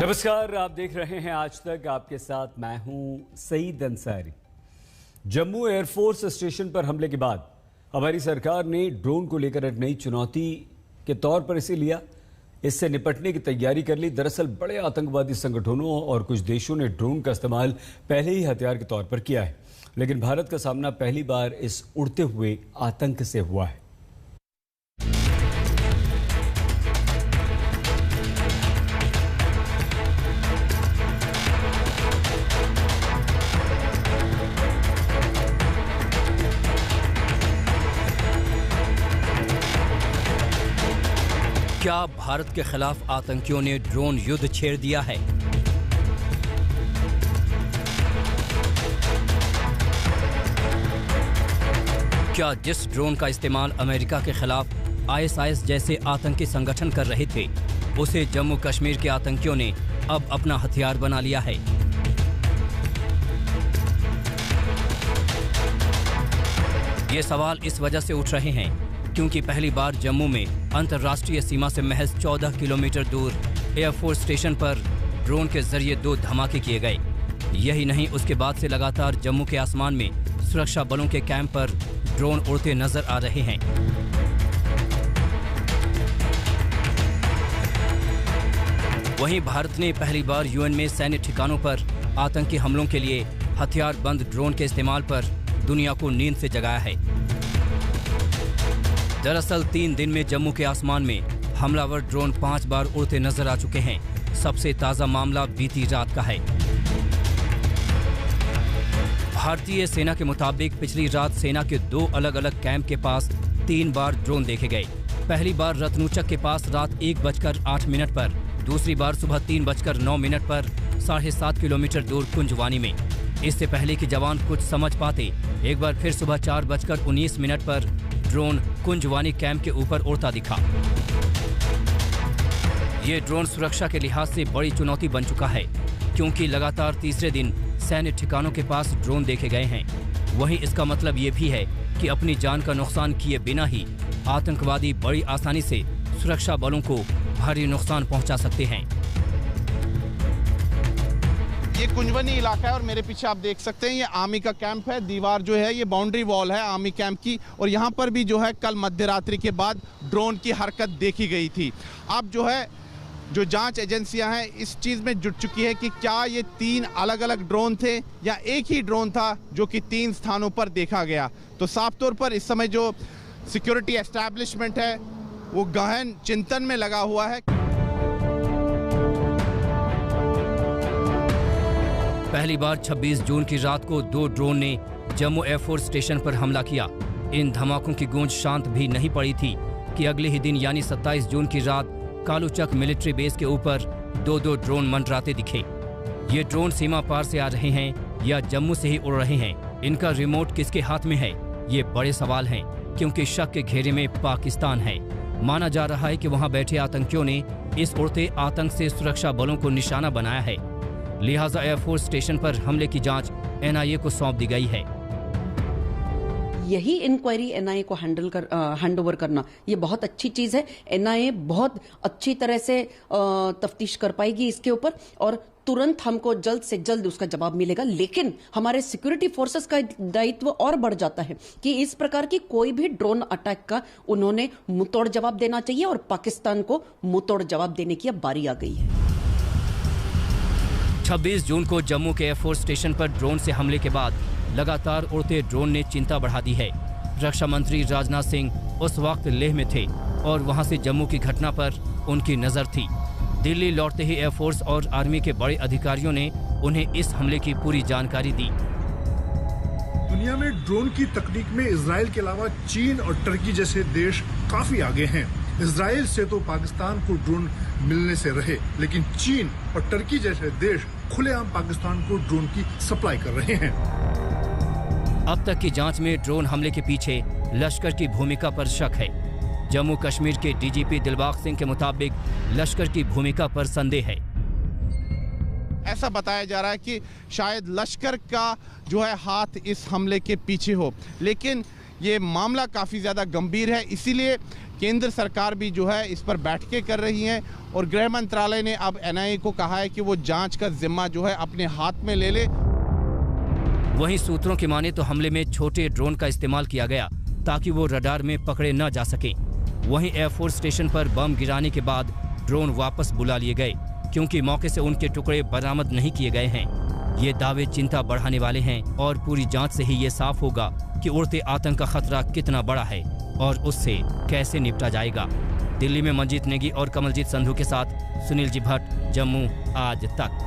नमस्कार, आप देख रहे हैं आज तक। आपके साथ मैं हूं सईद अंसारी। जम्मू एयरफोर्स स्टेशन पर हमले के बाद हमारी सरकार ने ड्रोन को लेकर एक नई चुनौती के तौर पर इसे लिया। इससे निपटने की तैयारी कर ली। दरअसल बड़े आतंकवादी संगठनों और कुछ देशों ने ड्रोन का इस्तेमाल पहले ही हथियार के तौर पर किया है, लेकिन भारत का सामना पहली बार इस उड़ते हुए आतंक से हुआ है। क्या भारत के खिलाफ आतंकियों ने ड्रोन युद्ध छेड़ दिया है? क्या जिस ड्रोन का इस्तेमाल अमेरिका के खिलाफ ISIS जैसे आतंकी संगठन कर रहे थे, उसे जम्मू कश्मीर के आतंकियों ने अब अपना हथियार बना लिया है? ये सवाल इस वजह से उठ रहे हैं क्योंकि पहली बार जम्मू में अंतर्राष्ट्रीय सीमा से महज 14 किलोमीटर दूर एयरफोर्स स्टेशन पर ड्रोन के जरिए 2 धमाके किए गए। यही नहीं, उसके बाद से लगातार जम्मू के आसमान में सुरक्षा बलों के कैंप पर ड्रोन उड़ते नजर आ रहे हैं। वहीं भारत ने पहली बार UN में सैन्य ठिकानों पर आतंकी हमलों के लिए हथियार बंद ड्रोन के इस्तेमाल पर दुनिया को नींद से जगाया है। दरअसल 3 दिन में जम्मू के आसमान में हमलावर ड्रोन 5 बार उड़ते नजर आ चुके हैं। सबसे ताजा मामला बीती रात का है। भारतीय सेना के मुताबिक पिछली रात सेना के 2 अलग अलग कैंप के पास 3 बार ड्रोन देखे गए। पहली बार रत्नूचक के पास रात 1:08 पर, दूसरी बार सुबह 3:09 पर 7.5 किलोमीटर दूर कुंजवानी में। इससे पहले कि जवान कुछ समझ पाते, एक बार फिर सुबह 4:19 पर ड्रोन कुंजवानी कैंप के ऊपर उड़ता दिखा। ये ड्रोन सुरक्षा के लिहाज से बड़ी चुनौती बन चुका है, क्योंकि लगातार तीसरे दिन सैन्य ठिकानों के पास ड्रोन देखे गए हैं। वहीं इसका मतलब ये भी है कि अपनी जान का नुकसान किए बिना ही आतंकवादी बड़ी आसानी से सुरक्षा बलों को भारी नुकसान पहुंचा सकते हैं। ये कुंजवानी इलाका है और मेरे पीछे आप देख सकते हैं ये आर्मी का कैंप है। दीवार जो है ये बाउंड्री वॉल है आर्मी कैंप की, और यहाँ पर भी जो है कल मध्य रात्रि के बाद ड्रोन की हरकत देखी गई थी। अब जो है जो जांच एजेंसियां हैं इस चीज़ में जुट चुकी है कि क्या ये 3 अलग अलग ड्रोन थे या एक ही ड्रोन था जो कि 3 स्थानों पर देखा गया। तो साफ तौर पर इस समय जो सिक्योरिटी एस्टैब्लिशमेंट है वो गहन चिंतन में लगा हुआ है। पहली बार 26 जून की रात को 2 ड्रोन ने जम्मू एयरफोर्स स्टेशन पर हमला किया। इन धमाकों की गूंज शांत भी नहीं पड़ी थी कि अगले ही दिन यानी 27 जून की रात कालूचक मिलिट्री बेस के ऊपर 2 ड्रोन मंडराते दिखे। ये ड्रोन सीमा पार से आ रहे हैं या जम्मू से ही उड़ रहे हैं? इनका रिमोट किसके हाथ में है? ये बड़े सवाल हैं, क्योंकि शक के घेरे में पाकिस्तान है। माना जा रहा है कि वहां बैठे आतंकियों ने इस उड़ते आतंक से सुरक्षा बलों को निशाना बनाया है। लिहाजा एयरफोर्स स्टेशन पर हमले की जांच NIA को सौंप दी गई है। यही इंक्वायरी NIA को हैंड ओवर करना ये बहुत अच्छी चीज है। NIA बहुत अच्छी तरह से तफ्तीश कर पाएगी इसके ऊपर और तुरंत हमको जल्द से जल्द उसका जवाब मिलेगा। लेकिन हमारे सिक्योरिटी फोर्सेस का दायित्व और बढ़ जाता है कि इस प्रकार की कोई भी ड्रोन अटैक का उन्होंने मुंहतोड़ जवाब देना चाहिए, और पाकिस्तान को मुंहतोड़ जवाब देने की अब बारी आ गई है। 26 जून को जम्मू के एयरफोर्स स्टेशन पर ड्रोन से हमले के बाद लगातार उड़ते ड्रोन ने चिंता बढ़ा दी है। रक्षा मंत्री राजनाथ सिंह उस वक्त लेह में थे और वहां से जम्मू की घटना पर उनकी नजर थी। दिल्ली लौटते ही एयरफोर्स और आर्मी के बड़े अधिकारियों ने उन्हें इस हमले की पूरी जानकारी दी। दुनिया में ड्रोन की तकनीक में इजराइल के अलावा चीन और टर्की जैसे देश काफी आगे हैं। इजराइल से तो पाकिस्तान को ड्रोन मिलने से रहे, लेकिन चीन और टर्की जैसे देश खुलेआम पाकिस्तान को ड्रोन की सप्लाई कर रहे हैं। अब तक की जांच में ड्रोन हमले के पीछे लश्कर की भूमिका पर शक है। जम्मू कश्मीर के DGP दिलबाग सिंह के मुताबिक लश्कर की भूमिका पर संदेह है। ऐसा बताया जा रहा है कि शायद लश्कर का जो है हाथ इस हमले के पीछे हो, लेकिन ये मामला काफ़ी ज़्यादा गंभीर है, इसीलिए केंद्र सरकार भी जो है इस पर बैठकें कर रही है और गृह मंत्रालय ने अब NIA को कहा है कि वो जांच का जिम्मा जो है अपने हाथ में ले ले। वहीं सूत्रों की माने तो हमले में छोटे ड्रोन का इस्तेमाल किया गया ताकि वो रडार में पकड़े न जा सकें। वहीं एयरफोर्स स्टेशन पर बम गिराने के बाद ड्रोन वापस बुला लिए गए क्योंकि मौके से उनके टुकड़े बरामद नहीं किए गए हैं। ये दावे चिंता बढ़ाने वाले हैं और पूरी जांच से ही ये साफ होगा कि उड़ते आतंक का खतरा कितना बड़ा है और उससे कैसे निपटा जाएगा। दिल्ली में मंजीत नेगी और कमलजीत संधू के साथ सुनील जी भट्ट, जम्मू आज तक।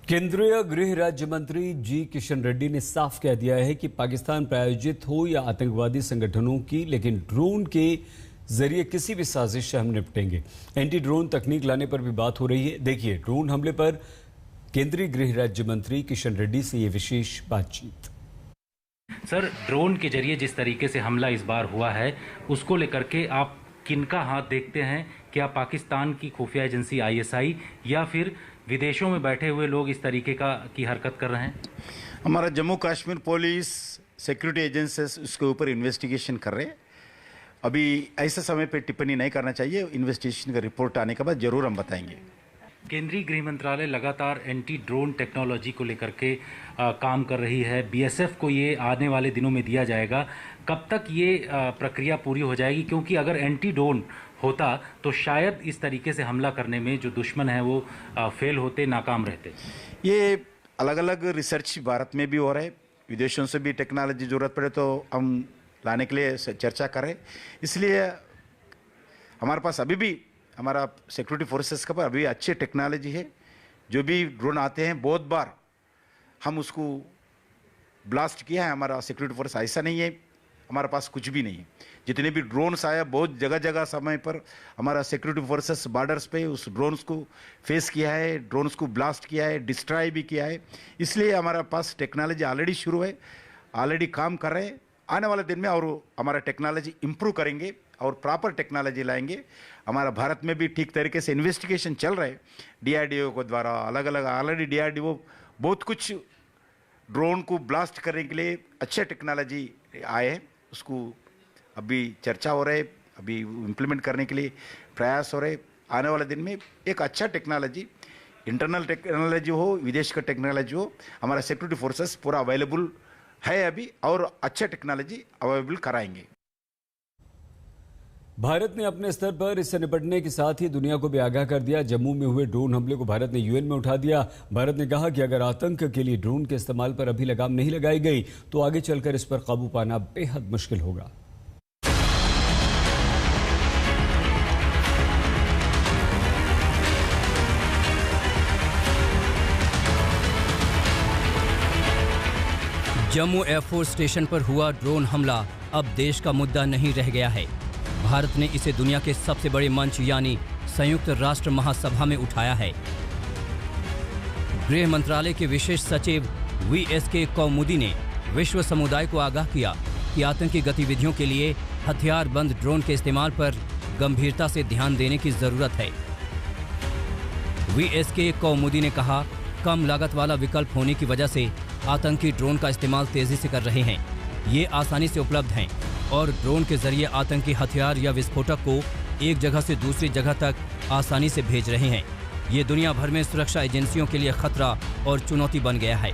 केंद्रीय गृह राज्य मंत्री जी किशन रेड्डी ने साफ कह दिया है कि पाकिस्तान प्रायोजित हो या आतंकवादी संगठनों की, लेकिन ड्रोन के जरिए किसी भी साजिश से हम निपटेंगे। एंटी ड्रोन तकनीक लाने पर भी बात हो रही है। देखिए ड्रोन हमले पर केंद्रीय गृह राज्य मंत्री किशन रेड्डी से ये विशेष बातचीत। सर, ड्रोन के जरिए जिस तरीके से हमला इस बार हुआ है उसको लेकर के आप किनका हाथ देखते हैं? क्या पाकिस्तान की खुफिया एजेंसी ISI या फिर विदेशों में बैठे हुए लोग इस तरीके की हरकत कर रहे हैं? हमारा Jammu Kashmir police, security agencies उसके ऊपर इन्वेस्टिगेशन कर रहे हैं। अभी ऐसे समय पे टिप्पणी नहीं करना चाहिए। इन्वेस्टिगेशन का रिपोर्ट आने के बाद जरूर हम बताएंगे। केंद्रीय गृह मंत्रालय लगातार एंटी ड्रोन टेक्नोलॉजी को लेकर के काम कर रही है। BSF को ये आने वाले दिनों में दिया जाएगा। कब तक ये प्रक्रिया पूरी हो जाएगी? क्योंकि अगर एंटी ड्रोन होता तो शायद इस तरीके से हमला करने में जो दुश्मन है वो फेल होते, नाकाम रहते। ये अलग अलग रिसर्च भारत में भी हो रहा है, विदेशों से भी टेक्नोलॉजी जरूरत पड़े तो हम लाने के लिए चर्चा करें। इसलिए हमारे पास अभी भी हमारा सिक्योरिटी फोर्सेस का अभी अच्छी टेक्नोलॉजी है। जो भी ड्रोन आते हैं बहुत बार हम उसको ब्लास्ट किया है। हमारा सिक्योरिटी फोर्स ऐसा नहीं है हमारे पास कुछ भी नहीं है। जितने भी ड्रोन्स आया बहुत जगह जगह समय पर हमारा सिक्योरिटी फोर्सेस बॉर्डर्स पे उस ड्रोन्स को फेस किया है, ड्रोन्स को ब्लास्ट किया है, डिस्ट्रॉय भी किया है। इसलिए हमारे पास टेक्नोलॉजी ऑलरेडी शुरू है, ऑलरेडी काम कर रहे हैं। आने वाले दिन में और हमारा टेक्नोलॉजी इंप्रूव करेंगे और प्रॉपर टेक्नोलॉजी लाएंगे। हमारा भारत में भी ठीक तरीके से इन्वेस्टिगेशन चल रहा है DRDO को द्वारा, अलग अलग ऑलरेडी DRDO बहुत कुछ ड्रोन को ब्लास्ट करने के लिए अच्छे टेक्नोलॉजी आए हैं। उसको अभी चर्चा हो रहा है, अभी इम्प्लीमेंट करने के लिए प्रयास हो रहे। आने वाले दिन में एक अच्छा टेक्नोलॉजी, इंटरनल टेक्नोलॉजी हो, विदेश का टेक्नोलॉजी हो, हमारा सिक्योरिटी फोर्सेस पूरा अवेलेबल है अभी और अच्छा टेक्नोलॉजी अवेलेबल कराएंगे। भारत ने अपने स्तर पर इससे निपटने के साथ ही दुनिया को भी आगाह कर दिया। जम्मू में हुए ड्रोन हमले को भारत ने UN में उठा दिया। भारत ने कहा कि अगर आतंक के लिए ड्रोन के इस्तेमाल पर अभी लगाम नहीं लगाई गई तो आगे चलकर इस पर काबू पाना बेहद मुश्किल होगा। जम्मू एयरफोर्स स्टेशन पर हुआ ड्रोन हमला अब देश का मुद्दा नहीं रह गया है। भारत ने इसे दुनिया के सबसे बड़े मंच यानी संयुक्त राष्ट्र महासभा में उठाया है। गृह मंत्रालय के विशेष सचिव VSK कौमुदी ने विश्व समुदाय को आगाह किया कि आतंकी गतिविधियों के लिए हथियारबंद ड्रोन के इस्तेमाल पर गंभीरता से ध्यान देने की जरूरत है। VSK कौमुदी ने कहा, कम लागत वाला विकल्प होने की वजह से आतंकी ड्रोन का इस्तेमाल तेजी से कर रहे हैं। ये आसानी से उपलब्ध हैं और ड्रोन के जरिए आतंकी हथियार या विस्फोटक को एक जगह से दूसरी जगह तक आसानी से भेज रहे हैं। ये दुनिया भर में सुरक्षा एजेंसियों के लिए खतरा और चुनौती बन गया है।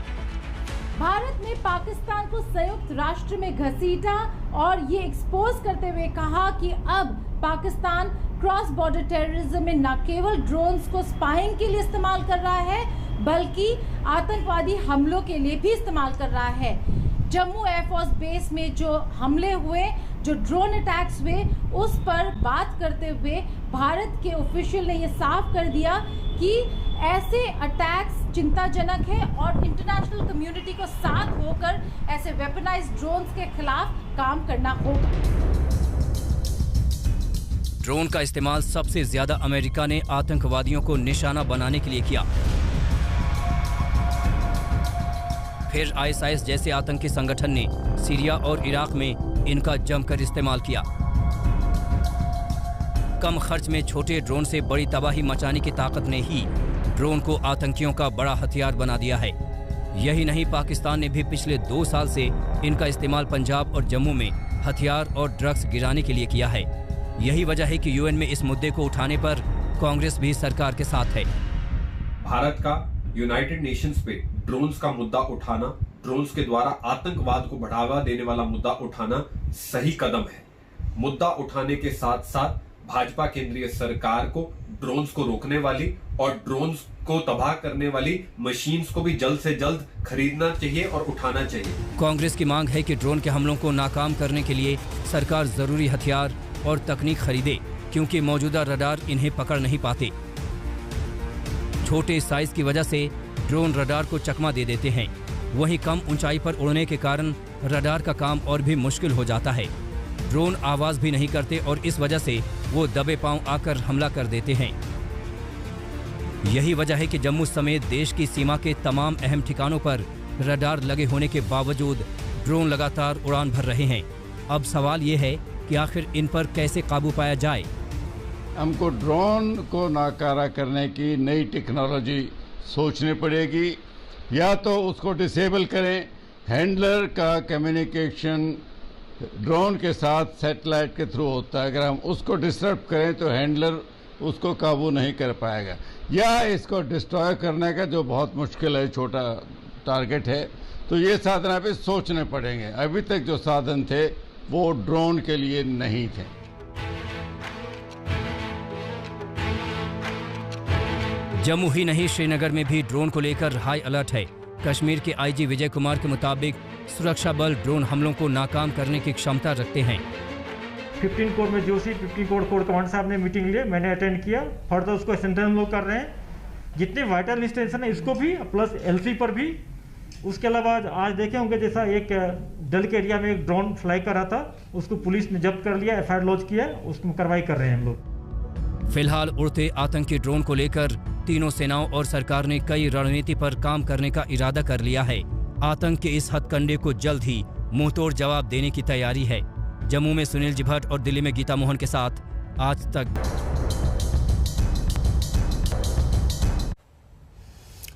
भारत ने पाकिस्तान को संयुक्त राष्ट्र में घसीटा और ये एक्सपोज करते हुए कहा कि अब पाकिस्तान क्रॉस बॉर्डर टेररिज्म में न केवल ड्रोन्स को स्पाइंग के लिए इस्तेमाल कर रहा है बल्कि आतंकवादी हमलों के लिए भी इस्तेमाल कर रहा है। जम्मू एयरफोर्स बेस में जो हमले हुए, जो ड्रोन अटैक्स हुए, उस पर बात करते हुए भारत के ऑफिशियल ने ये साफ कर दिया कि ऐसे अटैक्स चिंताजनक है और इंटरनेशनल कम्युनिटी को साथ होकर ऐसे वेपनाइज्ड ड्रोन्स के खिलाफ काम करना होगा। ड्रोन का इस्तेमाल सबसे ज्यादा अमेरिका ने आतंकवादियों को निशाना बनाने के लिए किया। फिर ISIS जैसे आतंकी संगठन ने सीरिया और इराक में इनका जमकर इस्तेमाल किया। कम खर्च में छोटे ड्रोन से बड़ी तबाही मचाने की ताकत ने ही ड्रोन को आतंकियों का बड़ा हथियार बना दिया है। यही नहीं, पाकिस्तान ने भी पिछले 2 साल से इनका इस्तेमाल पंजाब और जम्मू में हथियार और ड्रग्स गिराने के लिए किया है। यही वजह है कि यूएन में इस मुद्दे को उठाने पर कांग्रेस भी सरकार के साथ है। भारत का यूनाइटेड नेशंस पे ड्रोन्स का मुद्दा उठाना, ड्रोन्स के द्वारा आतंकवाद को बढ़ावा देने वाला मुद्दा उठाना सही कदम है। मुद्दा उठाने के साथ साथ भाजपा केंद्रीय सरकार को ड्रोन्स को रोकने वाली और ड्रोन्स को तबाह करने वाली मशीन्स को भी जल्द से जल्द खरीदना चाहिए और उठाना चाहिए। कांग्रेस की मांग है कि ड्रोन के हमलों को नाकाम करने के लिए सरकार जरूरी हथियार और तकनीक खरीदे, क्योंकि मौजूदा रडार इन्हें पकड़ नहीं पाते। छोटे साइज की वजह से ड्रोन रडार को चकमा दे देते हैं। वहीं कम ऊंचाई पर उड़ने के कारण रडार का काम और भी मुश्किल हो जाता है। ड्रोन आवाज भी नहीं करते और इस वजह से वो दबे पांव आकर हमला कर देते हैं। यही वजह है कि जम्मू समेत देश की सीमा के तमाम अहम ठिकानों पर रडार लगे होने के बावजूद ड्रोन लगातार उड़ान भर रहे हैं। अब सवाल ये है कि आखिर इन पर कैसे काबू पाया जाए। हमको ड्रोन को नाकारा करने की नई टेक्नोलॉजी सोचनी पड़ेगी, या तो उसको डिसेबल करें। हैंडलर का कम्युनिकेशन ड्रोन के साथ सैटेलाइट के थ्रू होता है। अगर हम उसको डिस्टर्ब करें तो हैंडलर उसको काबू नहीं कर पाएगा, या इसको डिस्ट्रॉय करने का जो बहुत मुश्किल है, छोटा टारगेट है। तो ये साधन अभी सोचने पड़ेंगे। अभी तक जो साधन थे वो ड्रोन के लिए नहीं थे। जम्मू ही नहीं, श्रीनगर में भी ड्रोन को लेकर हाई अलर्ट है। कश्मीर के आईजी विजय कुमार के मुताबिक सुरक्षा बल ड्रोन हमलों को नाकाम करने की क्षमता रखते हैं। 15 कोर में जोशी 15 कोर कमांड साहब ने मीटिंग ली, मैंने अटेंड किया। फर्दर उसको स्ट्रेंथन हम लोग कर रहे हैं। जितने वाइटल स्टेशन है इसको भी, प्लस एलसी पर भी। उसके अलावा आज देखे होंगे जैसा एक डल के एरिया में एक ड्रोन फ्लाई कर रहा था, उसको पुलिस ने जब्त कर लिया, एफआईआर लॉन्च किया, उसको कार्रवाई कर रहे हैं हम लोग। फिलहाल उड़ते आतंकी ड्रोन को लेकर तीनों सेनाओं और सरकार ने कई रणनीति पर काम करने का इरादा कर लिया है। आतंक के इस हथकंडे को जल्द ही मुंहतोड़ जवाब देने की तैयारी है। जम्मू में सुनील जी भट्ट और दिल्ली में गीता मोहन के साथ आज तक।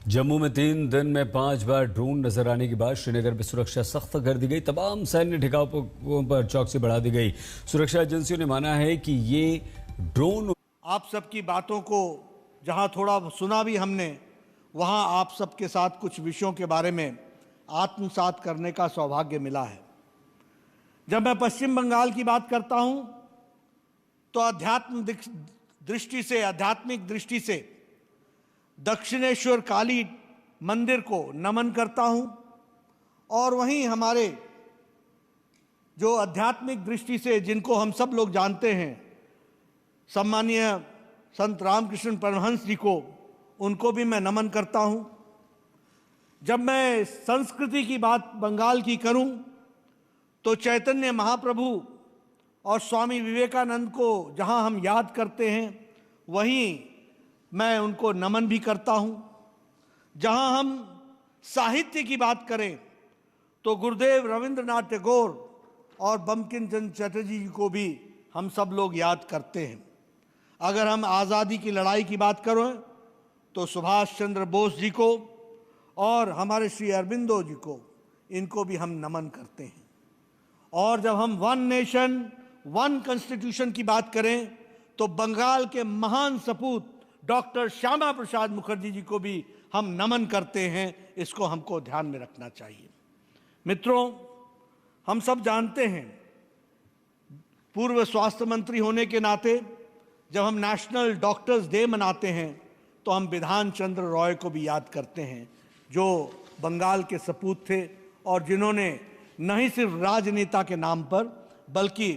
जम्मू में 3 दिन में 5 बार ड्रोन नजर आने के बाद श्रीनगर में सुरक्षा सख्त कर दी गई। तमाम सैन्य ठिकानों पर चौकसी बढ़ा दी गई। सुरक्षा एजेंसियों ने माना है कि ये ड्रोन आप सबकी बातों को जहां थोड़ा सुना भी हमने, वहां आप सबके साथ कुछ विषयों के बारे में आत्मसात करने का सौभाग्य मिला है। जब मैं पश्चिम बंगाल की बात करता हूं तो आध्यात्मिक दृष्टि से दक्षिणेश्वर काली मंदिर को नमन करता हूं, और वहीं हमारे जो आध्यात्मिक दृष्टि से जिनको हम सब लोग जानते हैं, सम्मानीय संत रामकृष्ण परमहंस जी को, उनको भी मैं नमन करता हूं। जब मैं संस्कृति की बात बंगाल की करूं तो चैतन्य महाप्रभु और स्वामी विवेकानंद को जहां हम याद करते हैं, वहीं मैं उनको नमन भी करता हूं। जहां हम साहित्य की बात करें तो गुरुदेव रविंद्रनाथ टैगोर और बंकिम चंद्र चटर्जी जी को भी हम सब लोग याद करते हैं। अगर हम आज़ादी की लड़ाई की बात करें तो सुभाष चंद्र बोस जी को और हमारे श्री अरबिंदो जी को, इनको भी हम नमन करते हैं। और जब हम वन नेशन वन कॉन्स्टिट्यूशन की बात करें तो बंगाल के महान सपूत डॉक्टर श्यामा प्रसाद मुखर्जी जी को भी हम नमन करते हैं। इसको हमको ध्यान में रखना चाहिए। मित्रों, हम सब जानते हैं, पूर्व स्वास्थ्य मंत्री होने के नाते जब हम नेशनल डॉक्टर्स डे मनाते हैं तो हम बिधान चंद्र रॉय को भी याद करते हैं, जो बंगाल के सपूत थे और जिन्होंने न ही सिर्फ राजनेता के नाम पर बल्कि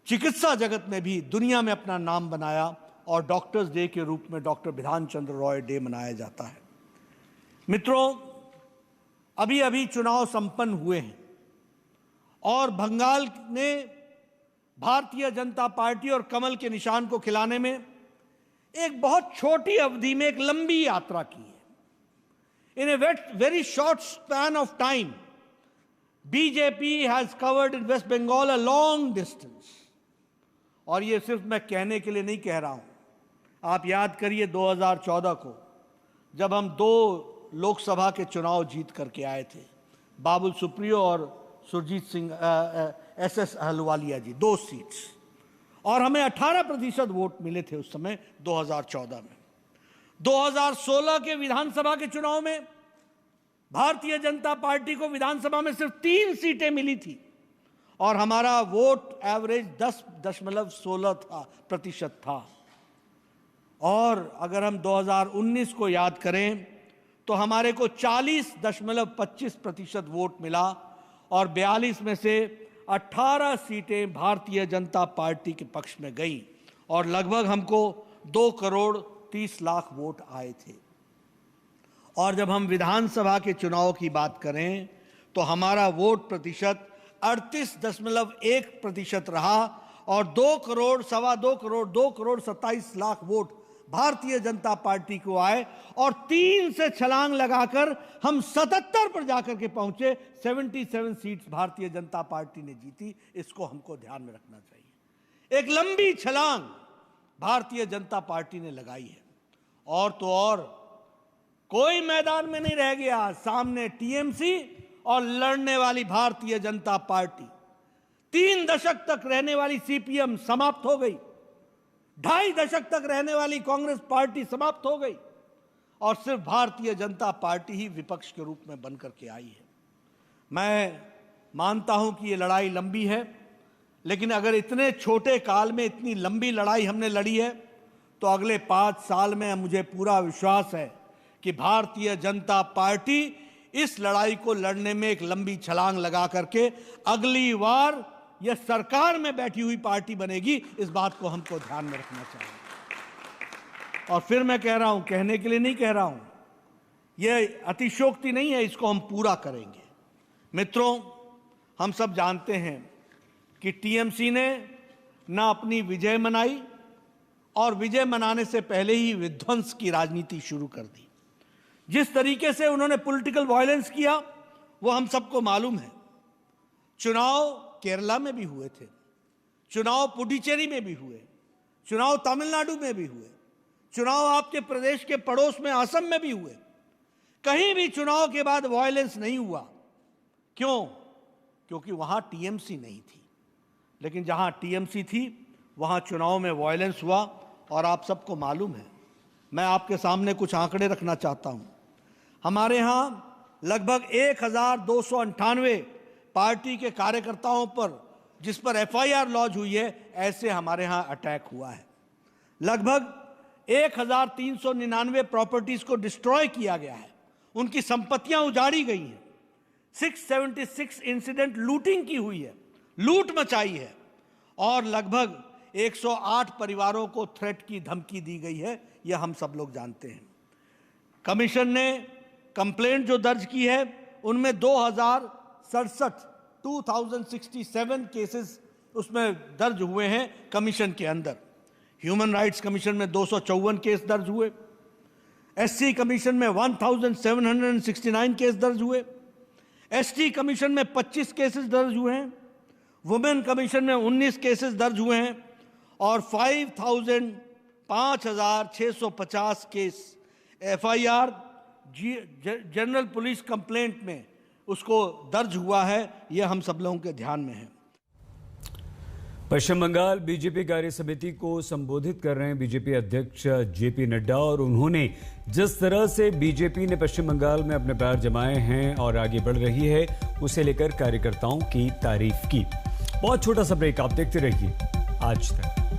चिकित्सा जगत में भी दुनिया में अपना नाम बनाया, और डॉक्टर्स डे के रूप में डॉक्टर बिधान चंद्र रॉय डे मनाया जाता है। मित्रों, अभी अभी चुनाव संपन्न हुए हैं और बंगाल ने भारतीय जनता पार्टी और कमल के निशान को खिलाने में एक बहुत छोटी अवधि में एक लंबी यात्रा की है। In a very short span of time BJP has covered in West Bengal a long distance. और ये सिर्फ मैं कहने के लिए नहीं कह रहा हूं। आप याद करिए 2014 को जब हम 2 लोकसभा के चुनाव जीत करके आए थे, बाबुल सुप्रियो और सुरजीत सिंह SS अहलुवालिया जी, 2 सीट्स, और हमें 18% वोट मिले थे उस समय 2014 में। 2016 के विधानसभा के चुनाव में भारतीय जनता पार्टी को विधानसभा में सिर्फ 3 सीटें मिली थी और हमारा वोट एवरेज 10.16% था। और अगर हम 2019 को याद करें तो हमारे को 40.25% वोट मिला और 42 में से 18 सीटें भारतीय जनता पार्टी के पक्ष में गई और लगभग हमको 2,30,00,000 वोट आए थे। और जब हम विधानसभा के चुनाव की बात करें तो हमारा वोट प्रतिशत 38.1% रहा और 2,27,00,000 वोट भारतीय जनता पार्टी को आए और 3 से छलांग लगाकर हम 77 पर जाकर के पहुंचे। 77 सीट्स भारतीय जनता पार्टी ने जीती। इसको हमको ध्यान में रखना चाहिए। एक लंबी छलांग भारतीय जनता पार्टी ने लगाई है। और तो और कोई मैदान में नहीं रह गया, सामने टीएमसी और लड़ने वाली भारतीय जनता पार्टी। 3 दशक तक रहने वाली सीपीएम समाप्त हो गई, 2.5 दशक तक रहने वाली कांग्रेस पार्टी समाप्त हो गई और सिर्फ भारतीय जनता पार्टी ही विपक्ष के रूप में बनकर के आई है। मैं मानता हूं कि ये लड़ाई लंबी है, लेकिन अगर इतने छोटे काल में इतनी लंबी लड़ाई हमने लड़ी है तो अगले 5 साल में मुझे पूरा विश्वास है कि भारतीय जनता पार्टी इस लड़ाई को लड़ने में एक लंबी छलांग लगा करके अगली बार यह सरकार में बैठी हुई पार्टी बनेगी। इस बात को हमको ध्यान में रखना चाहिए। और फिर मैं कह रहा हूं, कहने के लिए नहीं कह रहा हूं, यह अतिशयोक्ति नहीं है, इसको हम पूरा करेंगे। मित्रों, हम सब जानते हैं कि टीएमसी ने ना अपनी विजय मनाई और विजय मनाने से पहले ही विध्वंस की राजनीति शुरू कर दी। जिस तरीके से उन्होंने पॉलिटिकल वायलेंस किया वो हम सबको मालूम है। चुनाव केरला में भी हुए थे, चुनाव पुडुचेरी में भी हुए, चुनाव तमिलनाडु में भी हुए, चुनाव आपके प्रदेश के पड़ोस में असम में भी हुए। कहीं भी चुनाव के बाद वायलेंस नहीं हुआ। क्यों? क्योंकि वहां टीएमसी नहीं थी। लेकिन जहां टीएमसी थी वहां चुनाव में वायलेंस हुआ और आप सबको मालूम है। मैं आपके सामने कुछ आंकड़े रखना चाहता हूं। हमारे यहां लगभग 1298 पार्टी के कार्यकर्ताओं पर जिस पर एफआईआर लॉन्च हुई है, ऐसे हमारे यहां अटैक हुआ है। लगभग 1399 प्रॉपर्टीज को डिस्ट्रॉय किया गया है, उनकी संपत्तियां उजाड़ी गई हैं। 676 इंसिडेंट लूटिंग की हुई है, लूट मचाई है और लगभग 108 परिवारों को थ्रेट की धमकी दी गई है। यह हम सब लोग जानते हैं। कमीशन ने कंप्लेंट जो दर्ज की है उनमें 2067 केसेस उसमें दर्ज हुए हैं कमीशन के अंदर। ह्यूमन राइट्स कमीशन में 254 केस दर्ज हुए, एससी कमीशन में 1769 केस दर्ज हुए, एसटी कमीशन में 25 केसेस दर्ज हुए हैं, वुमेन कमीशन में 19 केसेस दर्ज हुए हैं और 5,650 case FIR general police complaint में उसको दर्ज हुआ है। यह हम सब लोगों के ध्यान में है। पश्चिम बंगाल बीजेपी कार्य समिति को संबोधित कर रहे हैं बीजेपी अध्यक्ष जेपी नड्डा और उन्होंने जिस तरह से बीजेपी ने पश्चिम बंगाल में अपने पैर जमाए हैं और आगे बढ़ रही है उसे लेकर कार्यकर्ताओं की तारीफ की। बहुत छोटा सा ब्रेक, आप देखते रहिए आज तक।